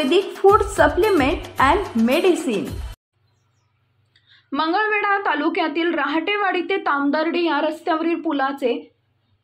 Ayurvedic food supplement and medicine. Mangalvedha तालुक्यातील रहाटेवाडी ते तामदर्डी या रस्त्यावरील पुलाचे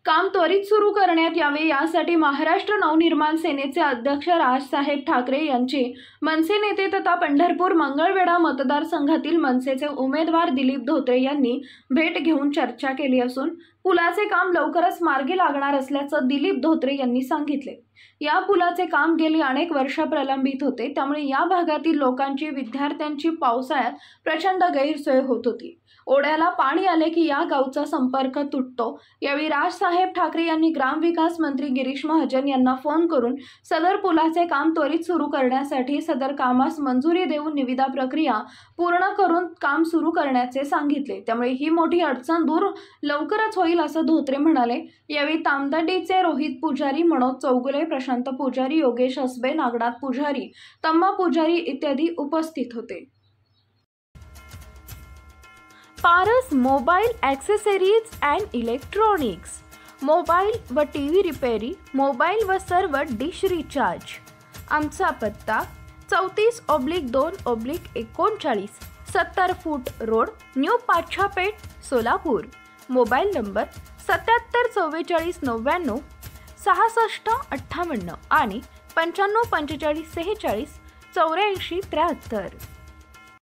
काम त्वरित सुरू करण्यात यावे यासाठी महाराष्ट्र नवनिर्माण सेनेचे अध्यक्ष राजसाहेब ठाकरे यांची मनसे नेते तथा पंढरपूर मंगळवेढा मतदारसंघातील मनसेचे उमेदवार दिलीप धोत्रे यांनी भेट घेऊन चर्चा केली असून पुलाचे काम लवकरच मार्गी लागणार असल्याचं दिलीप धोत्रे यांनी सांगितले। या पुलाचे काम गेली अनेक वर्ष प्रलंबित होते, त्यामुळे या भागातील लोकांची, विद्यार्थ्यांची पावसाळ्यात प्रचंड गैरसोय होत होती। ओढ्याला पाणी आले की या गावचा संपर्क तुटतो। यावेळी राजसाहेब ठाकरे यांनी ग्रामविकास मंत्री गिरीश महाजन यांना फोन करून सदर पुलाचे काम त्वरित सुरू करण्यासाठी सदर कामास मंजुरी देऊन निविदा प्रक्रिया पूर्ण करून काम सुरू करण्याचे सांगितले। त्यामुळे ही मोठी अडचण दूर लवकरच होईल असं धोत्रे म्हणाले। यावेळी तामदर्डीचे रोहित पुजारी, मनोज चौगुले, प्रशांत पुजारी, योगेश हसबे, नागनाथ पुजारी, तम्मा पुजारी इत्यादी उपस्थित होते। Paras mobile accessories and electronics, mobile व टीव्ही रिपेरी, मोबाईल व सर्व डिश रिचार्ज। आमचा पत्ता 34/2/39 70 फूट road, new Pachhapeth, Solapur. Mobile number 77 44 99 66 58 आणि 95 45 46 84 73।